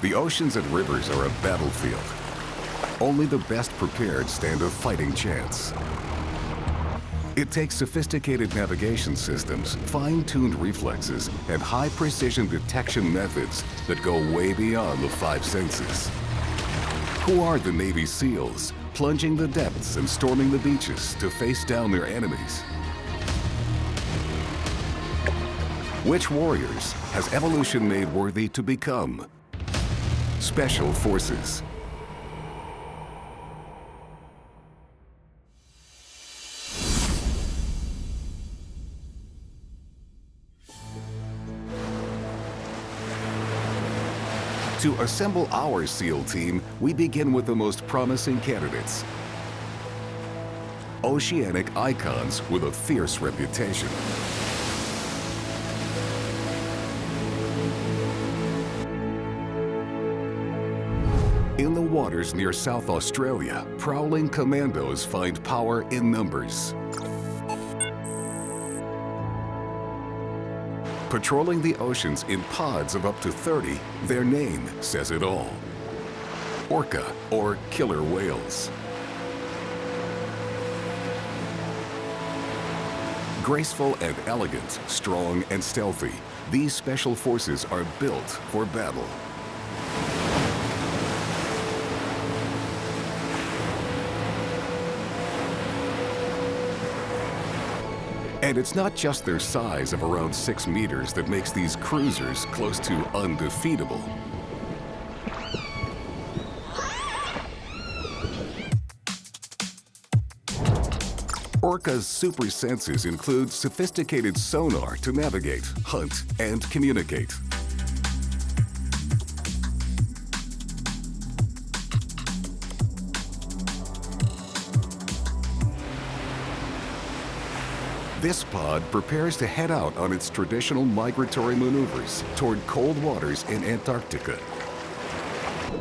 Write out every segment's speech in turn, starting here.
The oceans and rivers are a battlefield. Only the best prepared stand a fighting chance. It takes sophisticated navigation systems, fine-tuned reflexes, and high-precision detection methods that go way beyond the five senses. Who are the Navy SEALs, plunging the depths and storming the beaches to face down their enemies? Which warriors has evolution made worthy to become? Special Forces. To assemble our SEAL team, we begin with the most promising candidates. Oceanic icons with a fierce reputation. In the waters near South Australia, prowling commandos find power in numbers. Patrolling the oceans in pods of up to 30, their name says it all. Orca, or killer whales. Graceful and elegant, strong and stealthy, these special forces are built for battle. And it's not just their size of around 6 meters that makes these cruisers close to undefeatable. Orca's super senses include sophisticated sonar to navigate, hunt, and communicate. This pod prepares to head out on its traditional migratory maneuvers toward cold waters in Antarctica.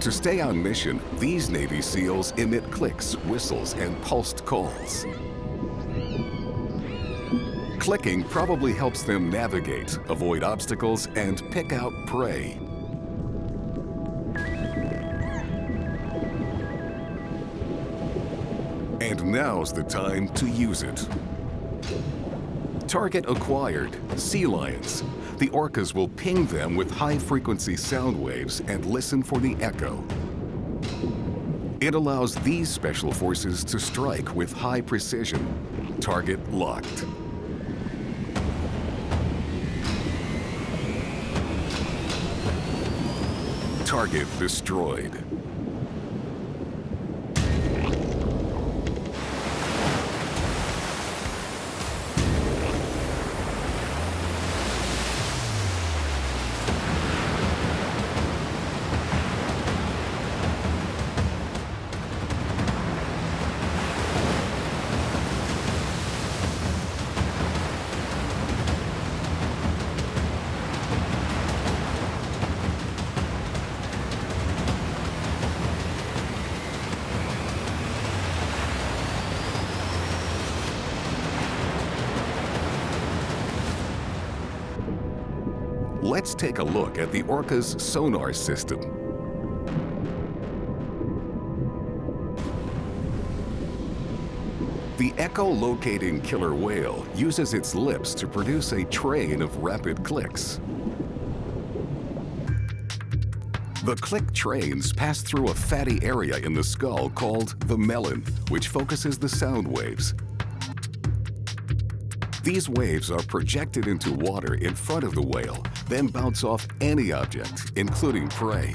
To stay on mission, these Navy SEALs emit clicks, whistles, and pulsed calls. Clicking probably helps them navigate, avoid obstacles, and pick out prey. And now's the time to use it. Target acquired, sea lions. The orcas will ping them with high-frequency sound waves and listen for the echo. It allows these special forces to strike with high precision. Target locked. Target destroyed. Let's take a look at the Orca's sonar system. The echo-locating killer whale uses its lips to produce a train of rapid clicks. The click trains pass through a fatty area in the skull called the melon, which focuses the sound waves. These waves are projected into water in front of the whale, then bounce off any object, including prey.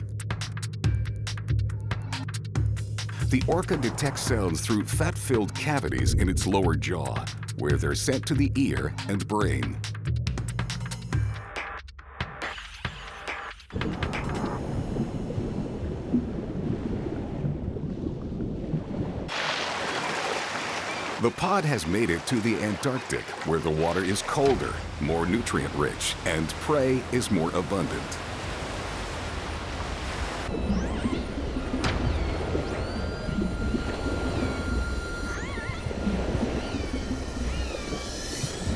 The orca detects sounds through fat-filled cavities in its lower jaw, where they're sent to the ear and brain. The pod has made it to the Antarctic, where the water is colder, more nutrient-rich, and prey is more abundant.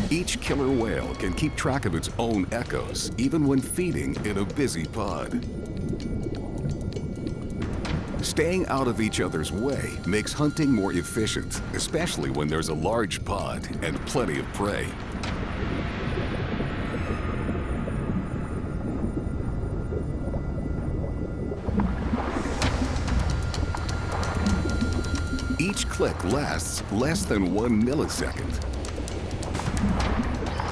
Each killer whale can keep track of its own echoes, even when feeding in a busy pod. Staying out of each other's way makes hunting more efficient, especially when there's a large pod and plenty of prey. Each click lasts less than 1 millisecond.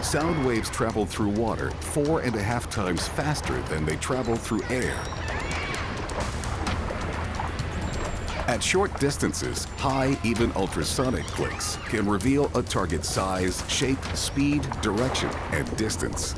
Sound waves travel through water 4.5 times faster than they travel through air. At short distances, high, even ultrasonic clicks can reveal a target's size, shape, speed, direction, and distance.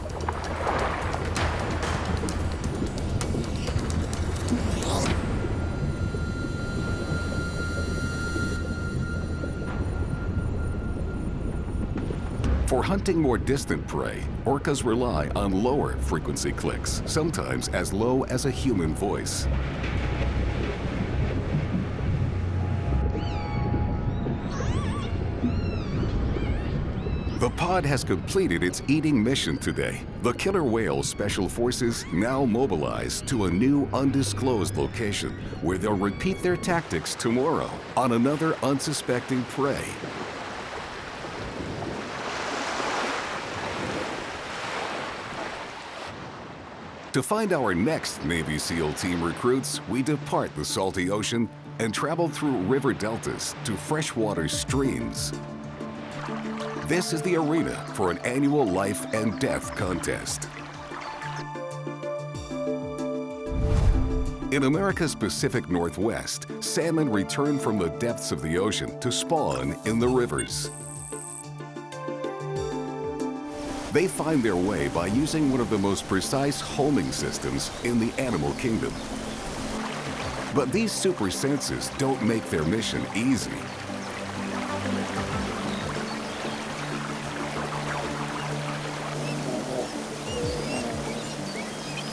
For hunting more distant prey, orcas rely on lower frequency clicks, sometimes as low as a human voice. The pod has completed its eating mission today. The killer whale special forces now mobilize to a new undisclosed location where they'll repeat their tactics tomorrow on another unsuspecting prey. To find our next Navy SEAL team recruits, we depart the salty ocean and travel through river deltas to freshwater streams. This is the arena for an annual life and death contest. In America's Pacific Northwest, salmon return from the depths of the ocean to spawn in the rivers. They find their way by using one of the most precise homing systems in the animal kingdom. But these super senses don't make their mission easy.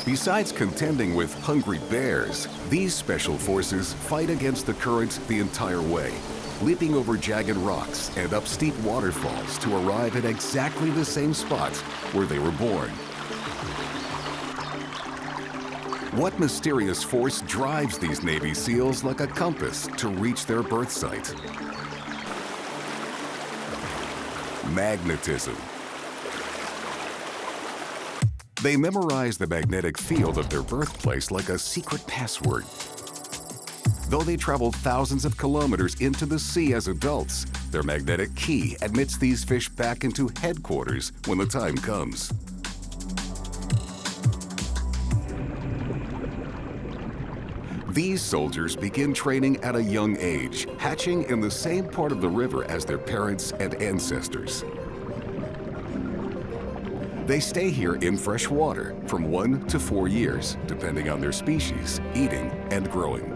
Besides contending with hungry bears, these special forces fight against the current the entire way, leaping over jagged rocks and up steep waterfalls to arrive at exactly the same spot where they were born. What mysterious force drives these Navy SEALs like a compass to reach their birth site? Magnetism. They memorize the magnetic field of their birthplace like a secret password. Though they travel thousands of kilometers into the sea as adults, their magnetic key admits these fish back into headquarters when the time comes. These soldiers begin training at a young age, hatching in the same part of the river as their parents and ancestors. They stay here in fresh water from 1 to 4 years, depending on their species, eating and growing.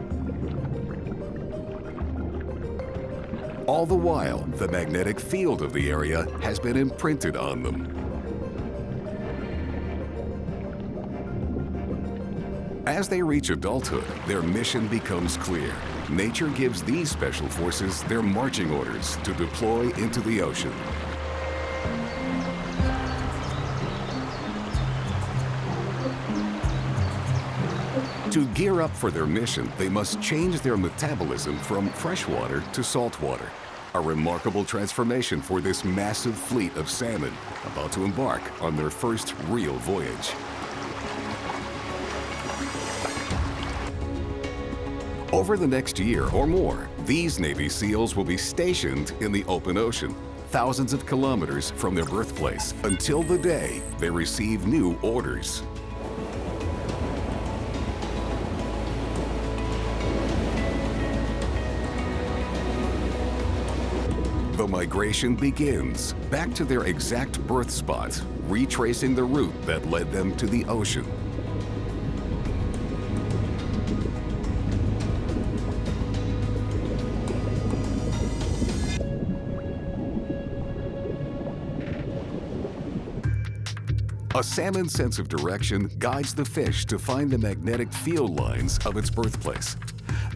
All the while, the magnetic field of the area has been imprinted on them. As they reach adulthood, their mission becomes clear. Nature gives these special forces their marching orders to deploy into the ocean. To gear up for their mission, they must change their metabolism from freshwater to saltwater. A remarkable transformation for this massive fleet of salmon about to embark on their first real voyage. Over the next year or more, these Navy SEALs will be stationed in the open ocean, thousands of kilometers from their birthplace, until the day they receive new orders. The migration begins, back to their exact birth spot, retracing the route that led them to the ocean. A salmon's sense of direction guides the fish to find the magnetic field lines of its birthplace.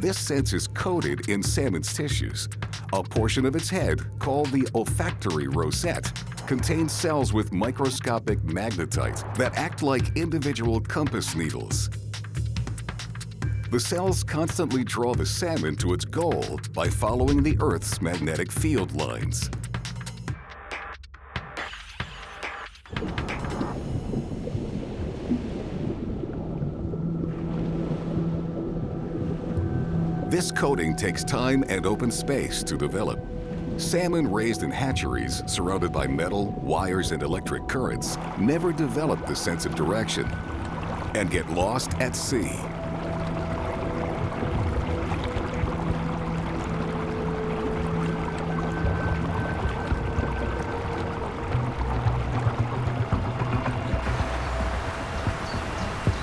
This sense is coded in salmon's tissues. A portion of its head, called the olfactory rosette, contains cells with microscopic magnetite that act like individual compass needles. The cells constantly draw the salmon to its goal by following the Earth's magnetic field lines. This coating takes time and open space to develop. Salmon raised in hatcheries surrounded by metal, wires, and electric currents never develop the sense of direction and get lost at sea.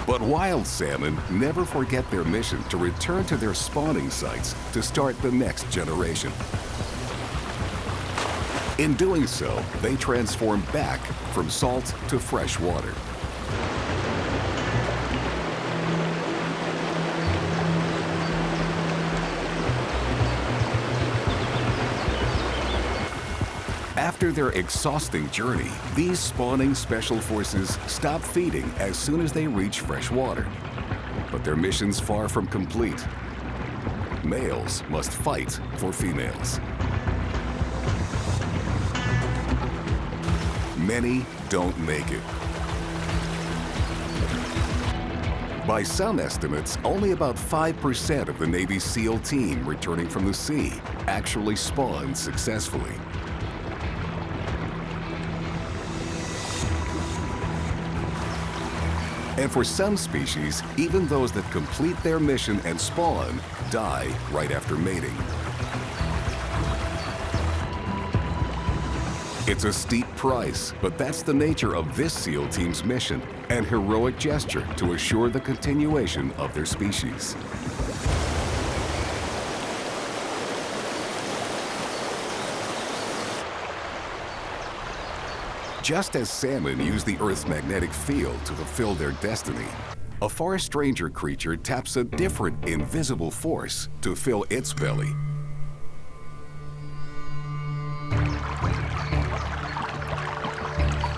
But wild salmon never forget their mission to return to their spawning sites to start the next generation. In doing so, they transform back from salt to fresh water. After their exhausting journey, these spawning special forces stop feeding as soon as they reach fresh water. But their mission's far from complete. Males must fight for females. Many don't make it. By some estimates, only about 5% of the Navy SEAL team returning from the sea actually spawn successfully. And for some species, even those that complete their mission and spawn die right after mating. It's a steep price, but that's the nature of this SEAL team's mission, an heroic gesture to assure the continuation of their species. Just as salmon use the Earth's magnetic field to fulfill their destiny, a far stranger creature taps a different invisible force to fill its belly.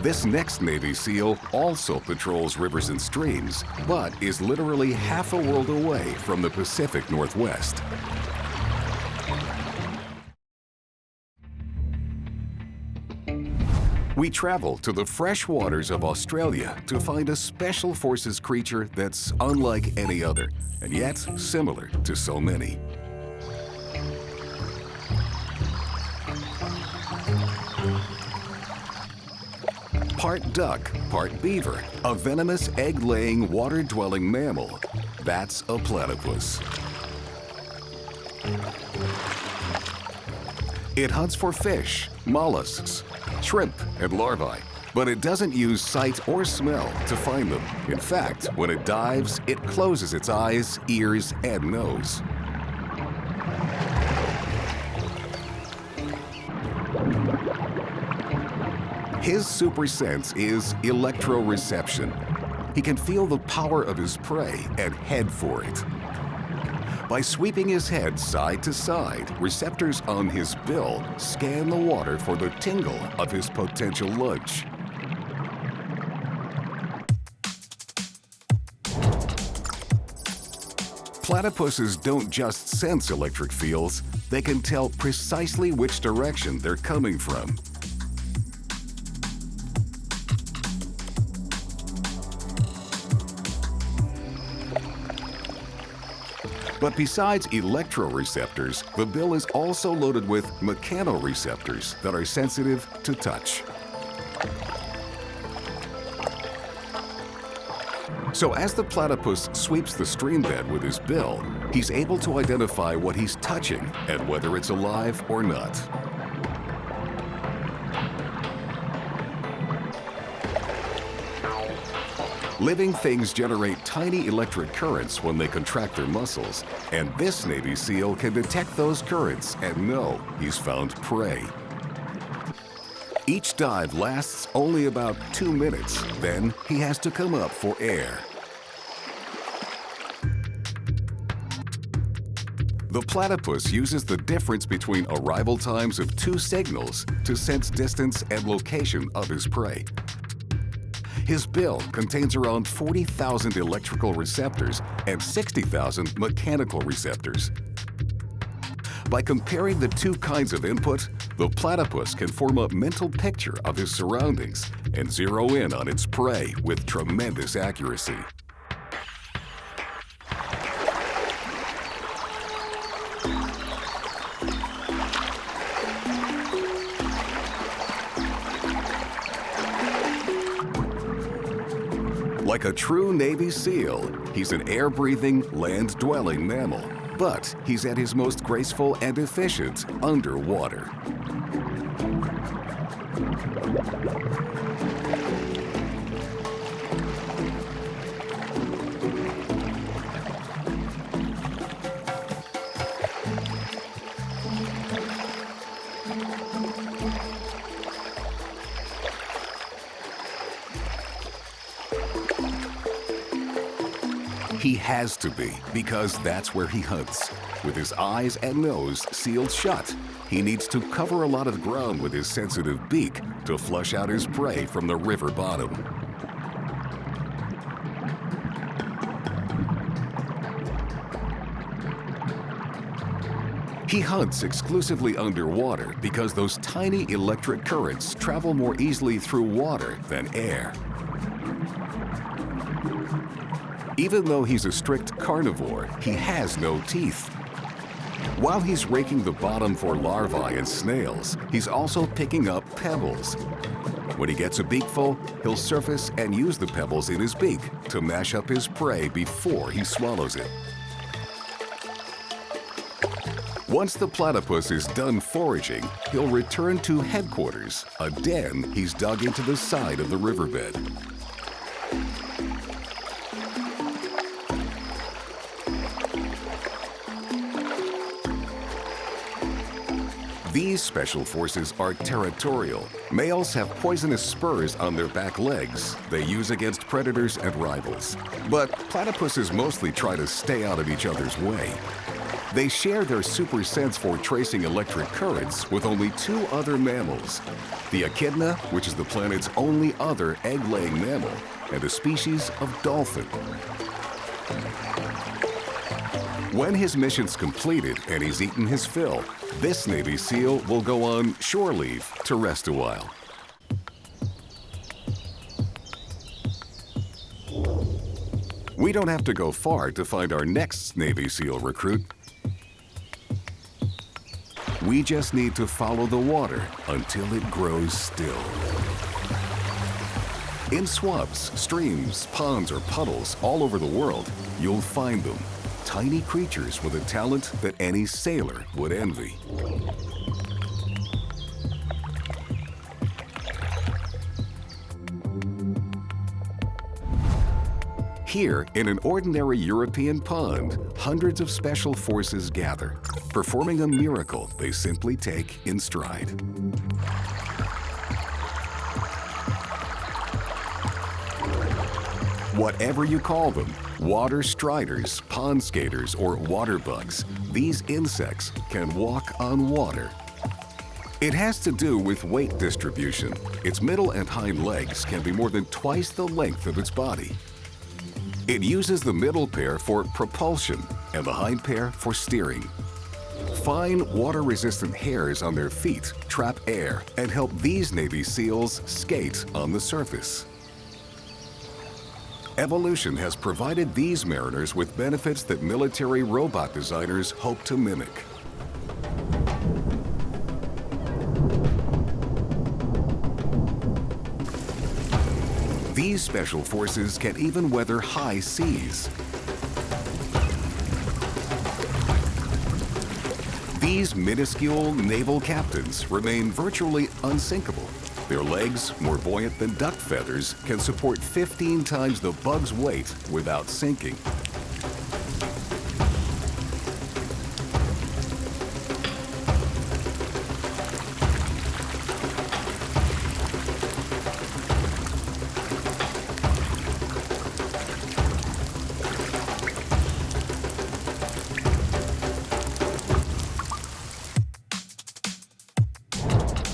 This next Navy SEAL also patrols rivers and streams, but is literally half a world away from the Pacific Northwest. We travel to the fresh waters of Australia to find a special forces creature that's unlike any other, and yet similar to so many. Part duck, part beaver, a venomous egg-laying, water-dwelling mammal. That's a platypus. It hunts for fish, mollusks, shrimp, and larvae, but it doesn't use sight or smell to find them. In fact, when it dives, it closes its eyes, ears, and nose. His super sense is electroreception. He can feel the power of his prey and head for it. By sweeping his head side to side, receptors on his bill scan the water for the tingle of his potential lunch. Platypuses don't just sense electric fields, they can tell precisely which direction they're coming from. But besides electroreceptors, the bill is also loaded with mechanoreceptors that are sensitive to touch. So as the platypus sweeps the stream bed with his bill, he's able to identify what he's touching and whether it's alive or not. Living things generate tiny electric currents when they contract their muscles, and this Navy SEAL can detect those currents and know he's found prey. Each dive lasts only about 2 minutes, then he has to come up for air. The platypus uses the difference between arrival times of 2 signals to sense distance and location of his prey. His bill contains around 40,000 electrical receptors and 60,000 mechanical receptors. By comparing the two kinds of input, the platypus can form a mental picture of his surroundings and zero in on its prey with tremendous accuracy. Like a true Navy SEAL, he's an air-breathing, land-dwelling mammal. But he's at his most graceful and efficient underwater. He has to be, because that's where he hunts. With his eyes and nose sealed shut, he needs to cover a lot of ground with his sensitive beak to flush out his prey from the river bottom. He hunts exclusively underwater because those tiny electric currents travel more easily through water than air. Even though he's a strict carnivore, he has no teeth. While he's raking the bottom for larvae and snails, he's also picking up pebbles. When he gets a beakful, he'll surface and use the pebbles in his beak to mash up his prey before he swallows it. Once the platypus is done foraging, he'll return to headquarters, a den he's dug into the side of the riverbed. These special forces are territorial. Males have poisonous spurs on their back legs they use against predators and rivals. But platypuses mostly try to stay out of each other's way. They share their super sense for tracing electric currents with only two other mammals: the echidna, which is the planet's only other egg-laying mammal, and a species of dolphin. When his mission's completed and he's eaten his fill, this Navy SEAL will go on shore leave to rest a while. We don't have to go far to find our next Navy SEAL recruit. We just need to follow the water until it grows still. In swamps, streams, ponds, or puddles all over the world, you'll find them. Tiny creatures with a talent that any sailor would envy. Here, in an ordinary European pond, hundreds of special forces gather, performing a miracle they simply take in stride. Whatever you call them, water striders, pond skaters, or water bugs, these insects can walk on water. It has to do with weight distribution. Its middle and hind legs can be more than twice the length of its body. It uses the middle pair for propulsion and the hind pair for steering. Fine water-resistant hairs on their feet trap air and help these Navy SEALs skate on the surface. Evolution has provided these mariners with benefits that military robot designers hope to mimic. These special forces can even weather high seas. These minuscule naval captains remain virtually unsinkable. Their legs, more buoyant than duck feathers, can support 15 times the bug's weight without sinking.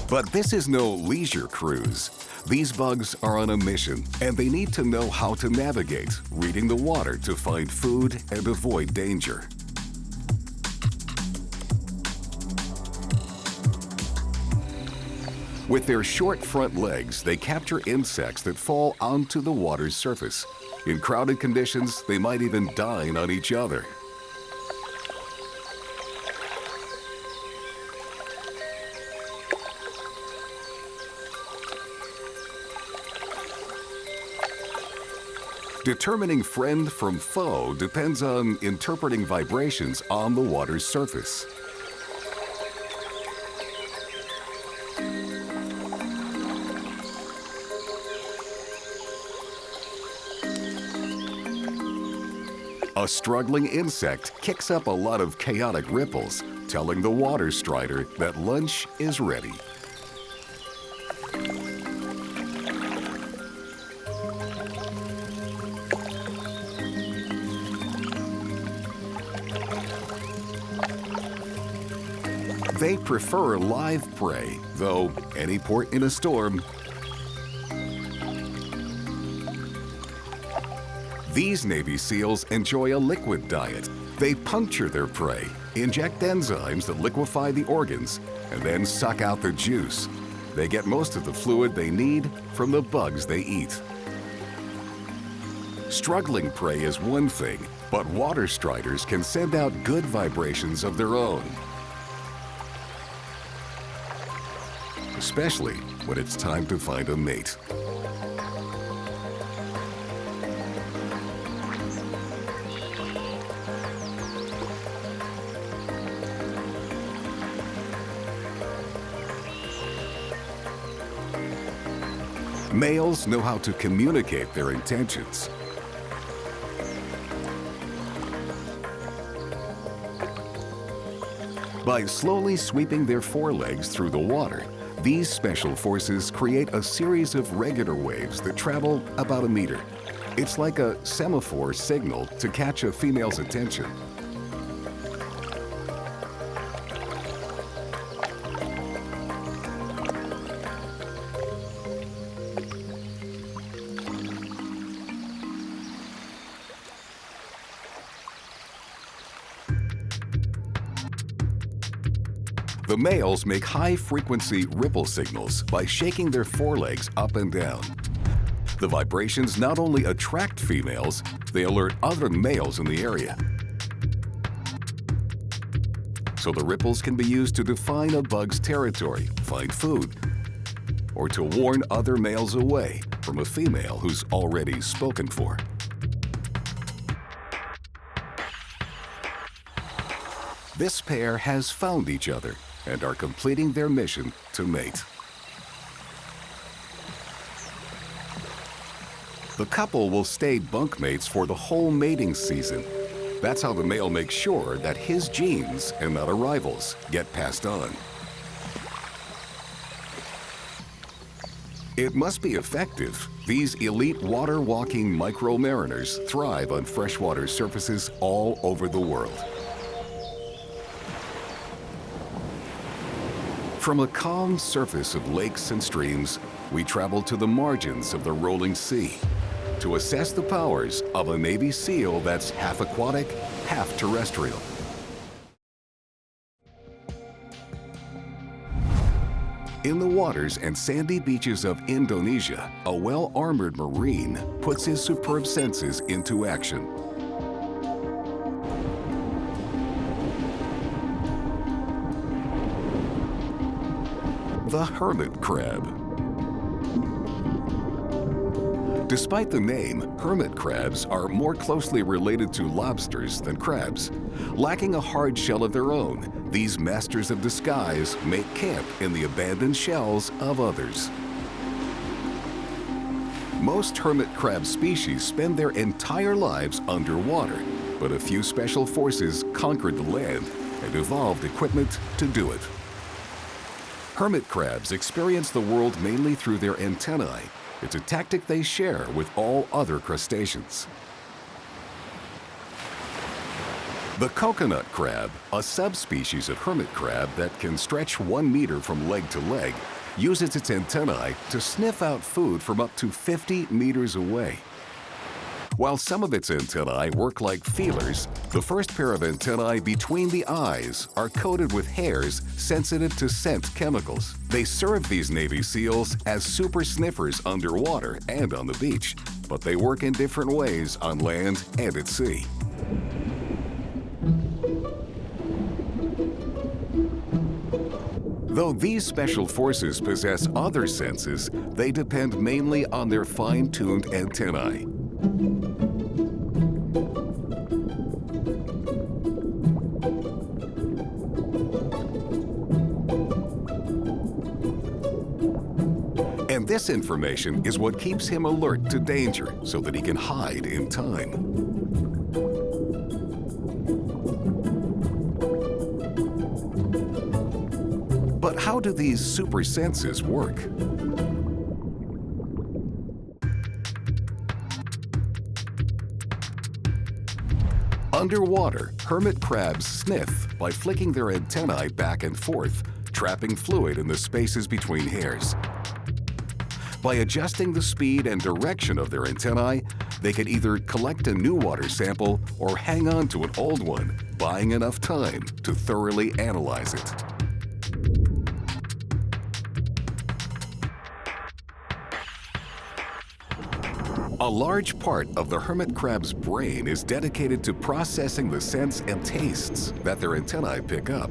But this is no leisure cruise. These bugs are on a mission, and they need to know how to navigate, reading the water to find food and avoid danger. With their short front legs, they capture insects that fall onto the water's surface. In crowded conditions, they might even dine on each other. Determining friend from foe depends on interpreting vibrations on the water's surface. A struggling insect kicks up a lot of chaotic ripples, telling the water strider that lunch is ready. They prefer live prey, though any port in a storm. These Navy SEALs enjoy a liquid diet. They puncture their prey, inject enzymes that liquefy the organs, and then suck out the juice. They get most of the fluid they need from the bugs they eat. Struggling prey is one thing, but water striders can send out good vibrations of their own. Especially when it's time to find a mate. Males know how to communicate their intentions. By slowly sweeping their forelegs through the water, these special forces create a series of regular waves that travel about a meter. It's like a semaphore signal to catch a female's attention. The males make high-frequency ripple signals by shaking their forelegs up and down. The vibrations not only attract females, they alert other males in the area. So the ripples can be used to define a bug's territory, find food, or to warn other males away from a female who's already spoken for. This pair has found each other and are completing their mission to mate. The couple will stay bunkmates for the whole mating season. That's how the male makes sure that his genes and not a rival's get passed on. It must be effective. These elite water-walking micro-mariners thrive on freshwater surfaces all over the world. From a calm surface of lakes and streams, we travel to the margins of the rolling sea to assess the powers of a Navy SEAL that's half aquatic, half terrestrial. In the waters and sandy beaches of Indonesia, a well-armored Marine puts his superb senses into action. The hermit crab. Despite the name, hermit crabs are more closely related to lobsters than crabs. Lacking a hard shell of their own, these masters of disguise make camp in the abandoned shells of others. Most hermit crab species spend their entire lives underwater, but a few special forces conquered the land and evolved equipment to do it. Hermit crabs experience the world mainly through their antennae. It's a tactic they share with all other crustaceans. The coconut crab, a subspecies of hermit crab that can stretch 1 meter from leg to leg, uses its antennae to sniff out food from up to 50 meters away. While some of its antennae work like feelers, the first pair of antennae between the eyes are coated with hairs sensitive to scent chemicals. They serve these Navy SEALs as super sniffers underwater and on the beach, but they work in different ways on land and at sea. Though these special forces possess other senses, they depend mainly on their fine-tuned antennae. And this information is what keeps him alert to danger so that he can hide in time. But how do these super senses work? Underwater, hermit crabs sniff by flicking their antennae back and forth, trapping fluid in the spaces between hairs. By adjusting the speed and direction of their antennae, they can either collect a new water sample or hang on to an old one, buying enough time to thoroughly analyze it. A large part of the hermit crab's brain is dedicated to processing the scents and tastes that their antennae pick up.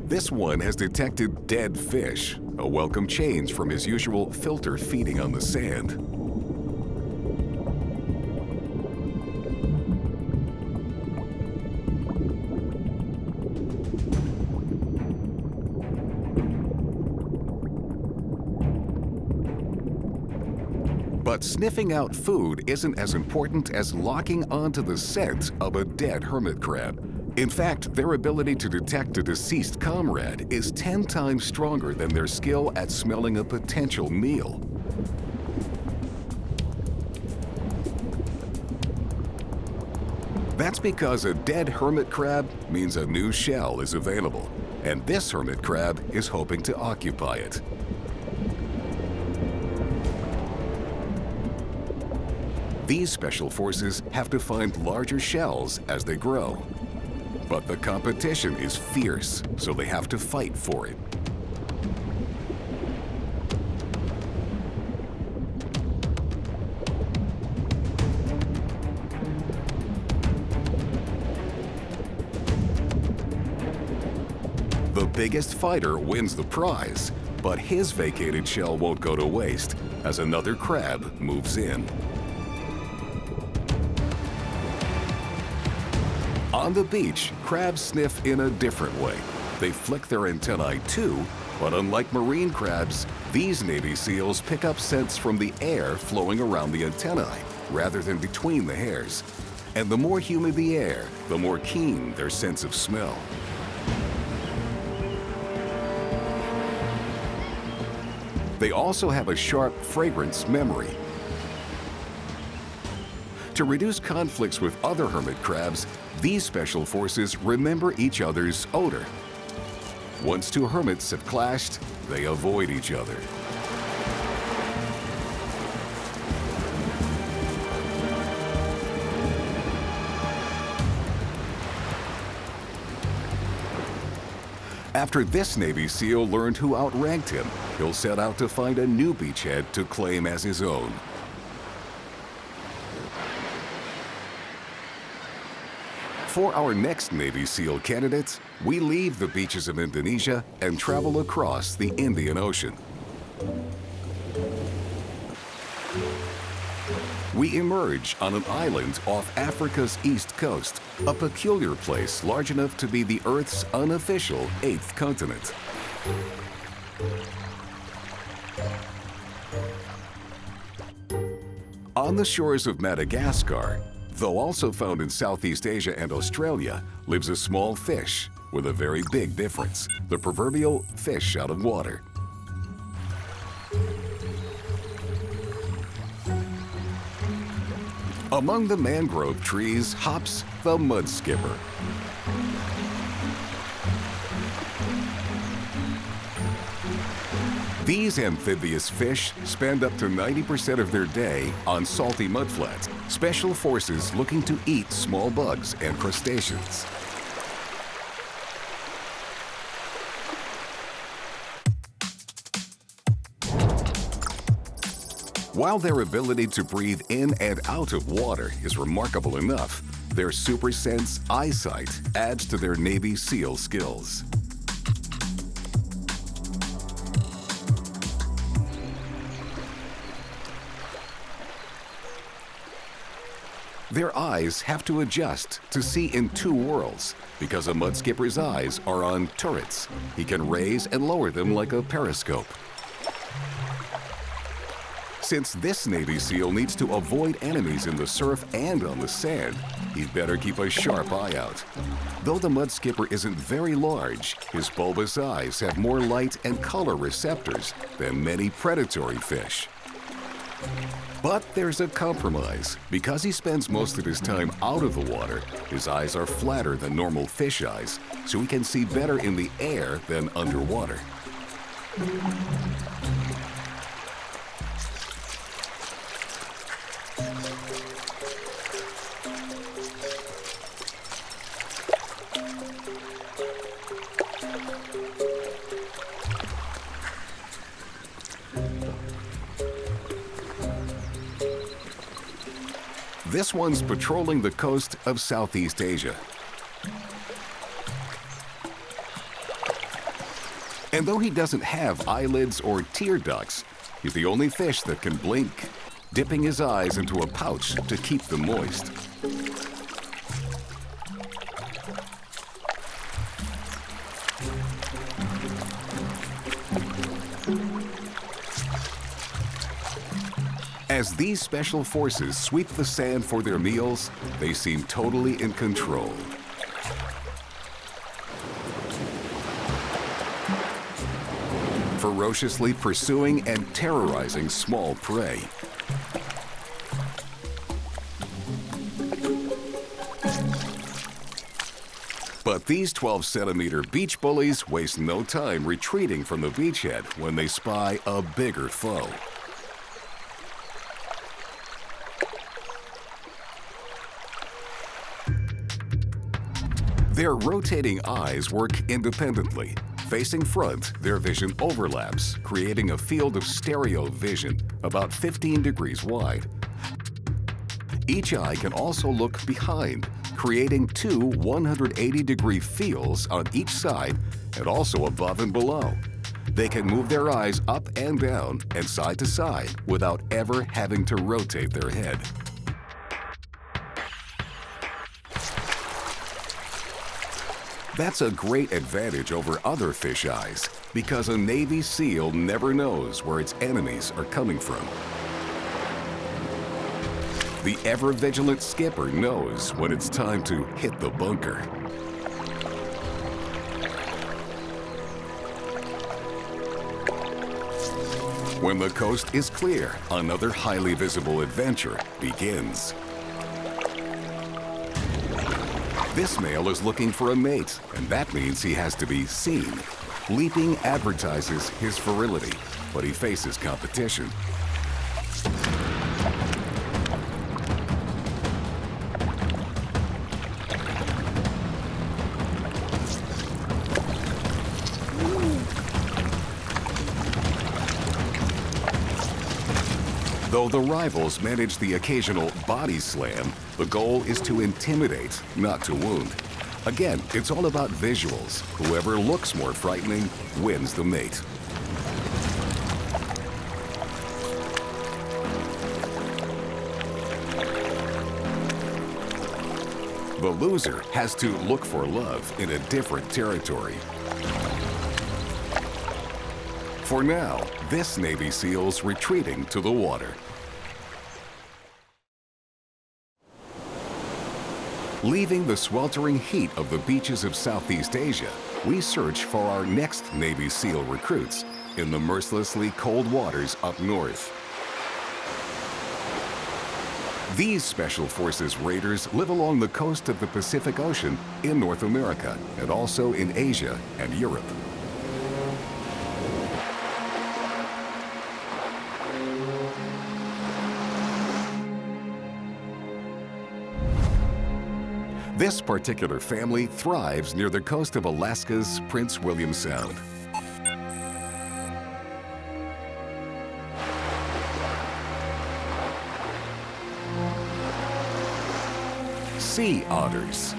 This one has detected dead fish, a welcome change from his usual filter feeding on the sand. But sniffing out food isn't as important as locking onto the scent of a dead hermit crab. In fact, their ability to detect a deceased comrade is 10 times stronger than their skill at smelling a potential meal. That's because a dead hermit crab means a new shell is available, and this hermit crab is hoping to occupy it. These special forces have to find larger shells as they grow. But the competition is fierce, so they have to fight for it. The biggest fighter wins the prize, but his vacated shell won't go to waste as another crab moves in. On the beach, crabs sniff in a different way. They flick their antennae too, but unlike marine crabs, these Navy SEALs pick up scents from the air flowing around the antennae, rather than between the hairs. And the more humid the air, the more keen their sense of smell. They also have a sharp fragrance memory. To reduce conflicts with other hermit crabs, these special forces remember each other's odor. Once two hermits have clashed, they avoid each other. After this Navy SEAL learned who outranked him, he'll set out to find a new beachhead to claim as his own. For our next Navy SEAL candidates, we leave the beaches of Indonesia and travel across the Indian Ocean. We emerge on an island off Africa's east coast, a peculiar place large enough to be the Earth's unofficial 8th continent. On the shores of Madagascar, though also found in Southeast Asia and Australia, lives a small fish with a very big difference, the proverbial fish out of water. Among the mangrove trees hops the Mudskipper. These amphibious fish spend up to 90% of their day on salty mudflats, special forces looking to eat small bugs and crustaceans. While their ability to breathe in and out of water is remarkable enough, their super sense eyesight adds to their Navy SEAL skills. Their eyes have to adjust to see in two worlds because a mudskipper's eyes are on turrets. He can raise and lower them like a periscope. Since this Navy SEAL needs to avoid enemies in the surf and on the sand, he'd better keep a sharp eye out. Though the mudskipper isn't very large, his bulbous eyes have more light and color receptors than many predatory fish. But there's a compromise. Because he spends most of his time out of the water, his eyes are flatter than normal fish eyes, so he can see better in the air than underwater. This one's patrolling the coast of Southeast Asia. And though he doesn't have eyelids or tear ducts, he's the only fish that can blink, dipping his eyes into a pouch to keep them moist. As these special forces sweep the sand for their meals, they seem totally in control. Ferociously pursuing and terrorizing small prey. But these 12-centimeter beach bullies waste no time retreating from the beachhead when they spy a bigger foe. Their rotating eyes work independently. Facing front, their vision overlaps, creating a field of stereo vision about 15 degrees wide. Each eye can also look behind, creating two 180-degree fields on each side and also above and below. They can move their eyes up and down and side to side without ever having to rotate their head. That's a great advantage over other fish eyes because a Navy SEAL never knows where its enemies are coming from. The ever-vigilant skipper knows when it's time to hit the bunker. When the coast is clear, another highly visible adventure begins. This male is looking for a mate, and that means he has to be seen. Leaping advertises his virility, but he faces competition. Though the rivals manage the occasional body slam, the goal is to intimidate, not to wound. Again, it's all about visuals. Whoever looks more frightening wins the mate. The loser has to look for love in a different territory. For now, this Navy SEAL's retreating to the water. Leaving the sweltering heat of the beaches of Southeast Asia, we search for our next Navy SEAL recruits in the mercilessly cold waters up north. These Special Forces raiders live along the coast of the Pacific Ocean in North America and also in Asia and Europe. This particular family thrives near the coast of Alaska's Prince William Sound. Sea otters.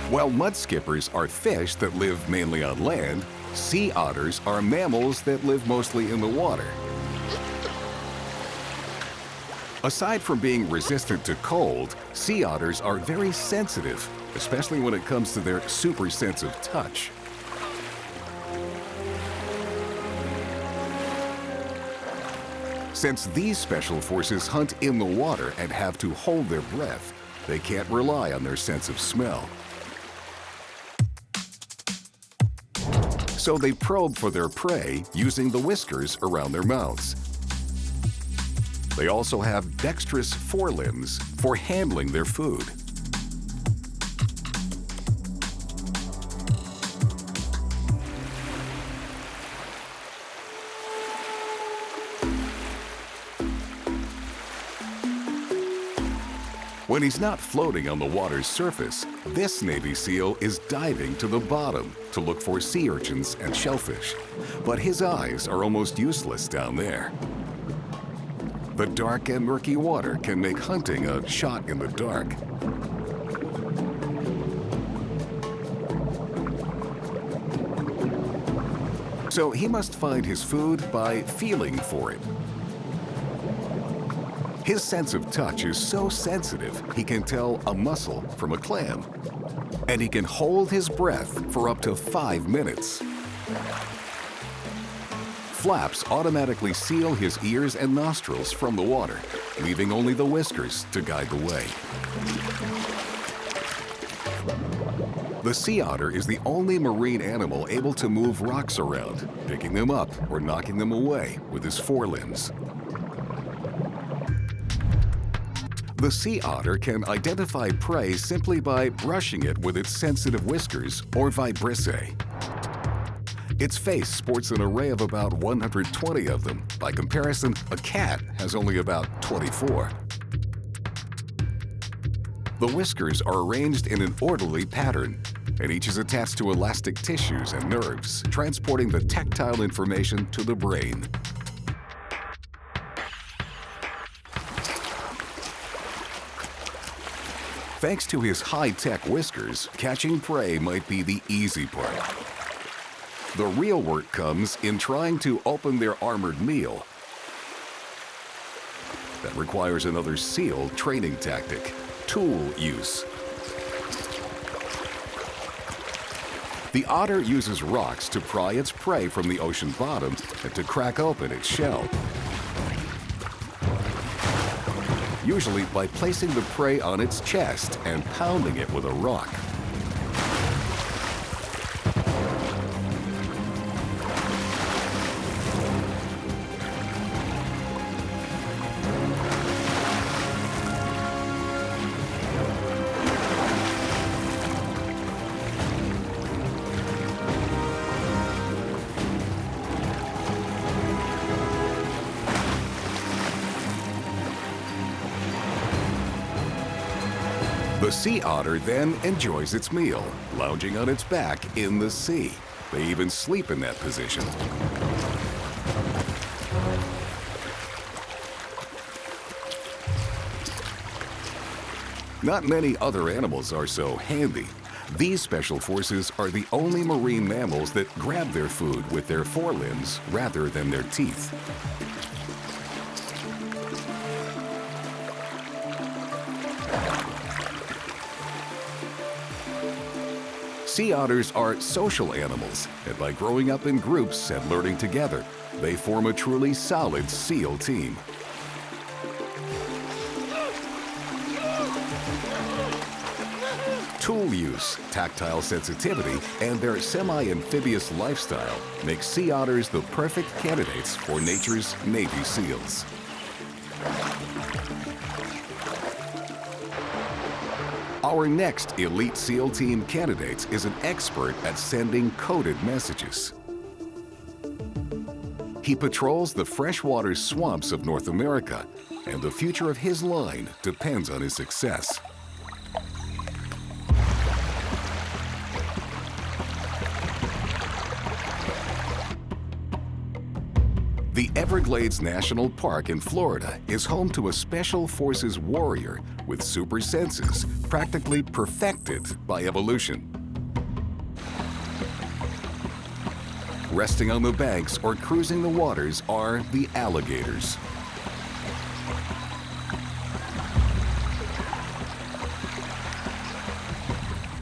While mudskippers are fish that live mainly on land, sea otters are mammals that live mostly in the water. Aside from being resistant to cold, sea otters are very sensitive, especially when it comes to their super sense of touch. Since these special forces hunt in the water and have to hold their breath, they can't rely on their sense of smell. So they probe for their prey using the whiskers around their mouths. They also have dexterous forelimbs for handling their food. When he's not floating on the water's surface, this Navy SEAL is diving to the bottom to look for sea urchins and shellfish. But his eyes are almost useless down there. The dark and murky water can make hunting a shot in the dark. So he must find his food by feeling for it. His sense of touch is so sensitive, he can tell a mussel from a clam. And he can hold his breath for up to 5 minutes. Flaps automatically seal his ears and nostrils from the water, leaving only the whiskers to guide the way. The sea otter is the only marine animal able to move rocks around, picking them up or knocking them away with his forelimbs. The sea otter can identify prey simply by brushing it with its sensitive whiskers or vibrissae. Its face sports an array of about 120 of them. By comparison, a cat has only about 24. The whiskers are arranged in an orderly pattern, and each is attached to elastic tissues and nerves, transporting the tactile information to the brain. Thanks to his high-tech whiskers, catching prey might be the easy part. The real work comes in trying to open their armored meal. That requires another SEAL training tactic, tool use. The otter uses rocks to pry its prey from the ocean bottom and to crack open its shell. Usually by placing the prey on its chest and pounding it with a rock. The sea otter then enjoys its meal, lounging on its back in the sea. They even sleep in that position. Not many other animals are so handy. These special forces are the only marine mammals that grab their food with their forelimbs rather than their teeth. Sea otters are social animals, and by growing up in groups and learning together, they form a truly solid SEAL team. Tool use, tactile sensitivity, and their semi-amphibious lifestyle make sea otters the perfect candidates for nature's Navy SEALs. Our next elite SEAL team candidate is an expert at sending coded messages. He patrols the freshwater swamps of North America and the future of his line depends on his success. The Everglades National Park in Florida is home to a Special Forces warrior with super senses, practically perfected by evolution. Resting on the banks or cruising the waters are the alligators.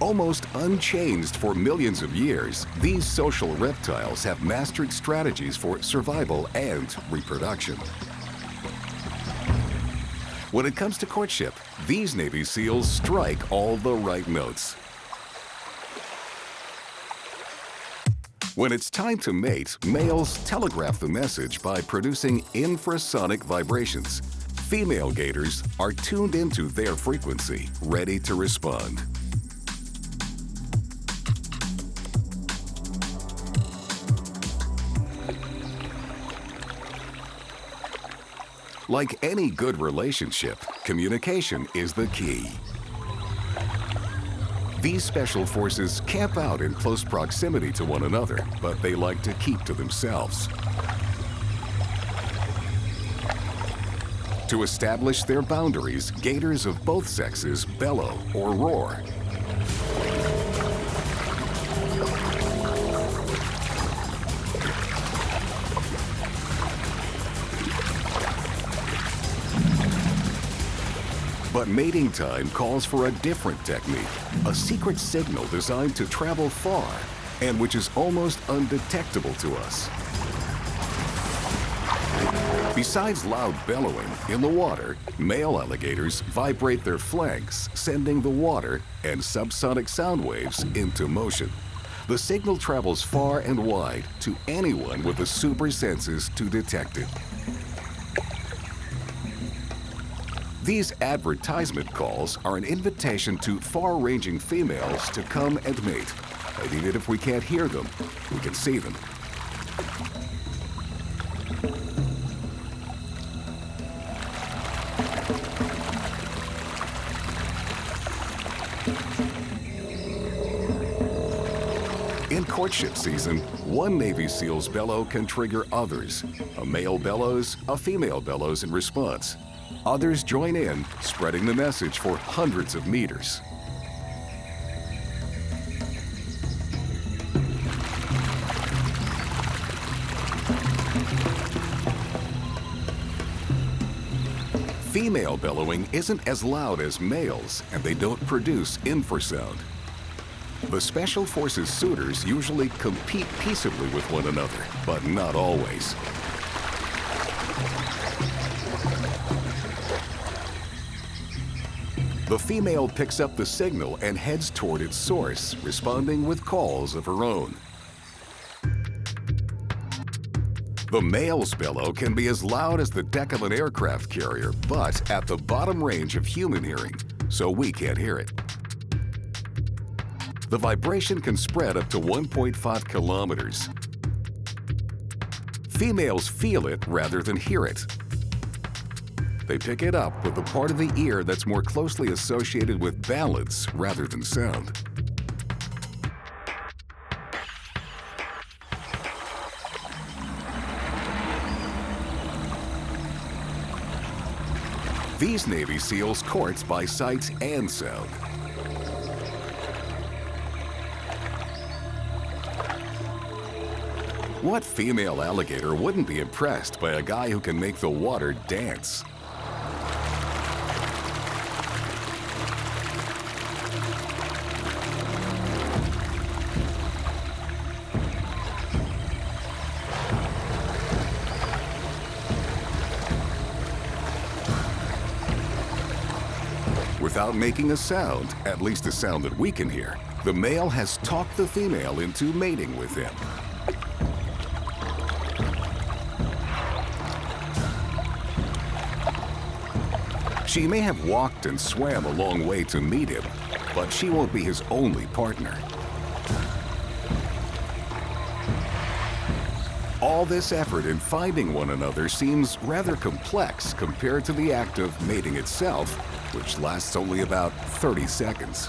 Almost unchanged for millions of years, these social reptiles have mastered strategies for survival and reproduction. When it comes to courtship, these Navy SEALs strike all the right notes. When it's time to mate, males telegraph the message by producing infrasonic vibrations. Female gators are tuned into their frequency, ready to respond. Like any good relationship, communication is the key. These special forces camp out in close proximity to one another, but they like to keep to themselves. To establish their boundaries, gators of both sexes bellow or roar. But mating time calls for a different technique, a secret signal designed to travel far and which is almost undetectable to us. Besides loud bellowing, in the water, male alligators vibrate their flanks, sending the water and subsonic sound waves into motion. The signal travels far and wide to anyone with the super senses to detect it. These advertisement calls are an invitation to far-ranging females to come and mate. And even if we can't hear them, we can see them. In courtship season, one Navy SEAL's bellow can trigger others. A male bellows, a female bellows in response. Others join in, spreading the message for hundreds of meters. Female bellowing isn't as loud as males, and they don't produce infrasound. The Special Forces suitors usually compete peaceably with one another, but not always. The female picks up the signal and heads toward its source, responding with calls of her own. The male's bellow can be as loud as the deck of an aircraft carrier, but at the bottom range of human hearing, so we can't hear it. The vibration can spread up to 1.5 kilometers. Females feel it rather than hear it. They pick it up with the part of the ear that's more closely associated with balance rather than sound. These Navy SEALs court by sight and sound. What female alligator wouldn't be impressed by a guy who can make the water dance? Without making a sound, at least a sound that we can hear, the male has talked the female into mating with him. She may have walked and swam a long way to meet him, but she won't be his only partner. All this effort in finding one another seems rather complex compared to the act of mating itself, which lasts only about 30 seconds.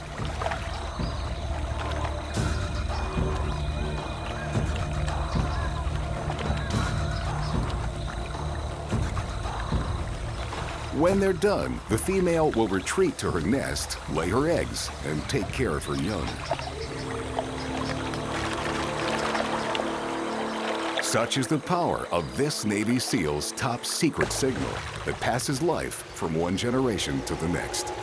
When they're done, the female will retreat to her nest, lay her eggs, and take care of her young. Such is the power of this Navy SEAL's top secret signal that passes life from one generation to the next.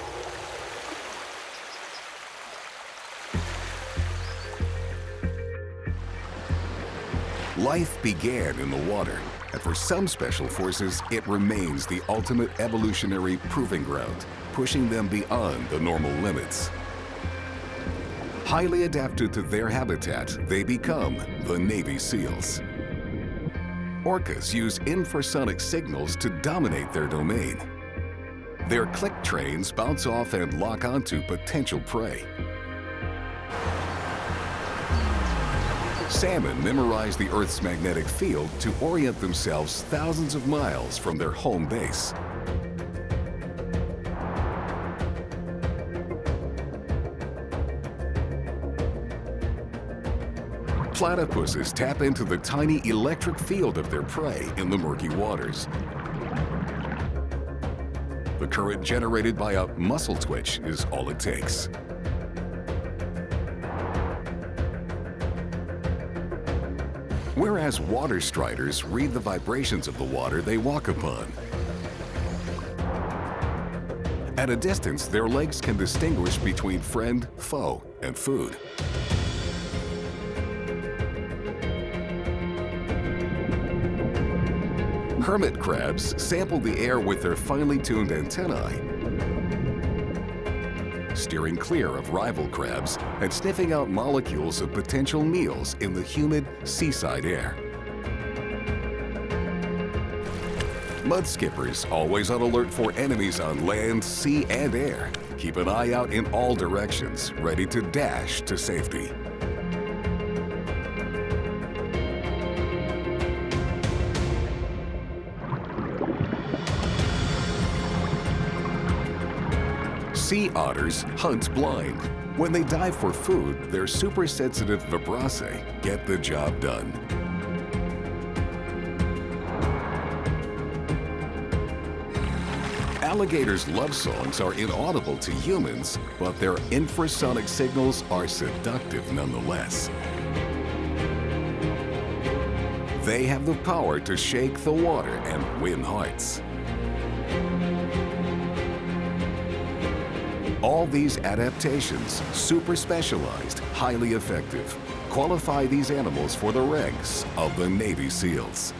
Life began in the water, and for some special forces, it remains the ultimate evolutionary proving ground, pushing them beyond the normal limits. Highly adapted to their habitat, they become the Navy SEALs. Orcas use infrasonic signals to dominate their domain. Their click trains bounce off and lock onto potential prey. Salmon memorize the Earth's magnetic field to orient themselves thousands of miles from their home base. Platypuses tap into the tiny electric field of their prey in the murky waters. The current generated by a muscle twitch is all it takes. Whereas water striders read the vibrations of the water they walk upon. At a distance, their legs can distinguish between friend, foe, and food. Hermit crabs sample the air with their finely tuned antennae, steering clear of rival crabs and sniffing out molecules of potential meals in the humid seaside air. Mudskippers, always on alert for enemies on land, sea, and air, keep an eye out in all directions, ready to dash to safety. Sea otters hunt blind. When they dive for food, their super-sensitive vibrissae get the job done. Alligators' love songs are inaudible to humans, but their infrasonic signals are seductive nonetheless. They have the power to shake the water and win hearts. All these adaptations, super specialized, highly effective, qualify these animals for the ranks of the Navy SEALs.